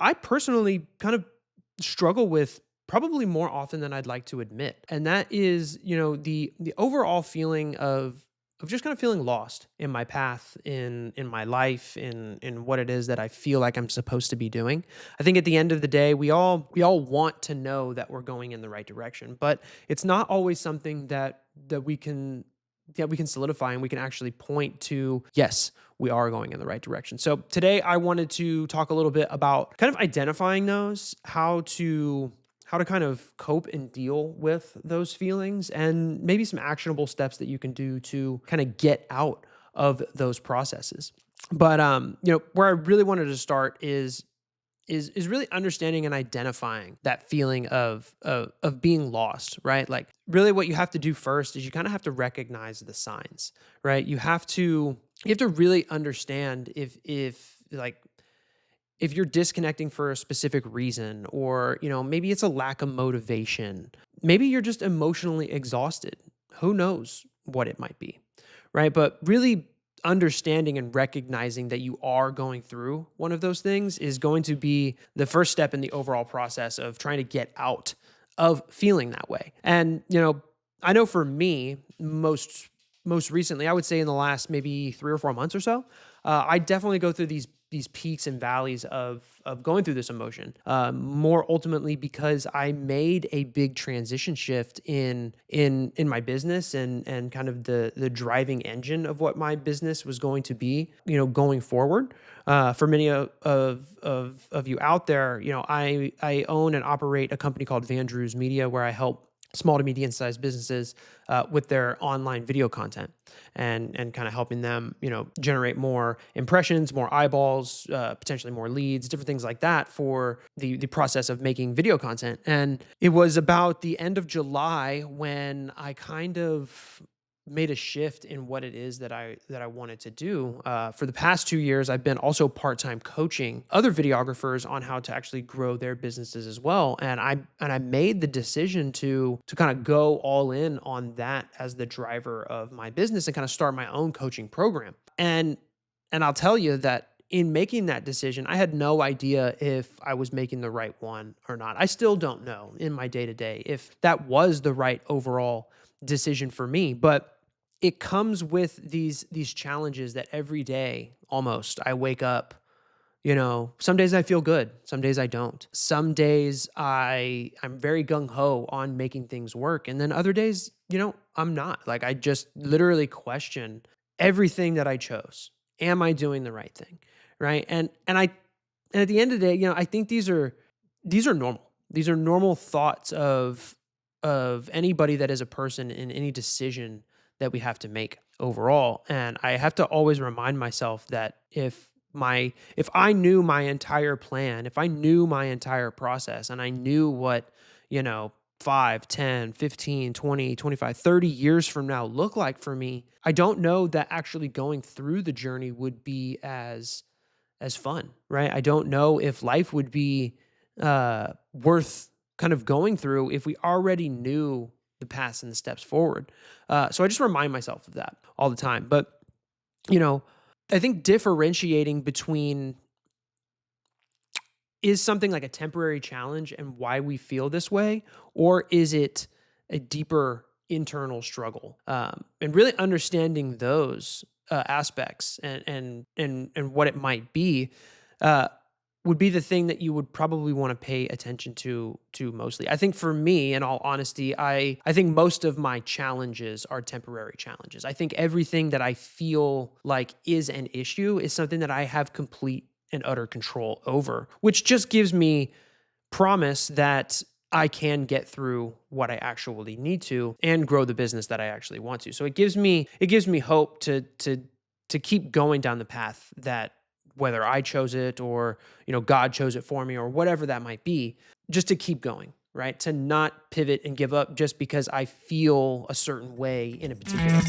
I personally kind of struggle with probably more often than I'd like to admit. And that is, the overall feeling of just kind of feeling lost in my path, in my life, in what it is that I feel like I'm supposed to be doing. I think at the end of the day, we all want to know that we're going in the right direction, but it's not always something that we can solidify and we can actually point to, yes, we are going in the right direction. So today I wanted to talk a little bit about kind of identifying those, how to kind of cope and deal with those feelings, and maybe some actionable steps that you can do to kind of get out of those processes. But where I really wanted to start is really understanding and identifying that feeling of being lost, right? Like, really what you have to do first is you kind of have to recognize the signs, right? You have to really understand if you're disconnecting for a specific reason, or maybe it's a lack of motivation, maybe you're just emotionally exhausted. Who knows what it might be, right? But really understanding and recognizing that you are going through one of those things is going to be the first step in the overall process of trying to get out of feeling that way. And I know for me, most recently, I would say in the last maybe 3 or 4 months or so, I definitely go through these peaks and valleys of going through this emotion. More ultimately because I made a big transition shift in my business and kind of the driving engine of what my business was going to be, going forward. For many of you out there, I own and operate a company called Van Drew's Media, where I help small to medium-sized businesses with their online video content, and kind of helping them, generate more impressions, more eyeballs, potentially more leads, different things like that for the process of making video content. And it was about the end of July when I kind of made a shift in what it is that I wanted to do. For the past 2 years, I've been also part-time coaching other videographers on how to actually grow their businesses as well. And I made the decision to kind of go all in on that as the driver of my business and kind of start my own coaching program. And I'll tell you that in making that decision, I had no idea if I was making the right one or not. I still don't know in my day-to-day if that was the right overall decision for me, but it comes with these challenges that every day almost I wake up, some days I feel good, some days I don't. Some days I'm very gung-ho on making things work, and then other days, I'm not. Like, I just literally question everything that I chose. Am I doing the right thing? Right? And at the end of the day, I think these are normal. These are normal thoughts of anybody that is a person in any decision that we have to make overall. And I have to always remind myself that if I knew my entire plan, if I knew my entire process, and I knew what, 5, 10, 15, 20, 25, 30 years from now look like for me, I don't know that actually going through the journey would be as fun, right? I don't know if life would be worth kind of going through if we already knew the paths and the steps forward. So I just remind myself of that all the time. But, I think differentiating between is something like a temporary challenge and why we feel this way, or is it a deeper internal struggle? And really understanding those aspects and what it might be, would be the thing that you would probably want to pay attention to mostly. I think for me, in all honesty, I think most of my challenges are temporary challenges. I think everything that I feel like is an issue is something that I have complete and utter control over, which just gives me promise that I can get through what I actually need to and grow the business that I actually want to. So it gives me hope to keep going down the path that, whether I chose it or, God chose it for me or whatever that might be, just to keep going, right? To not pivot and give up just because I feel a certain way in a particular.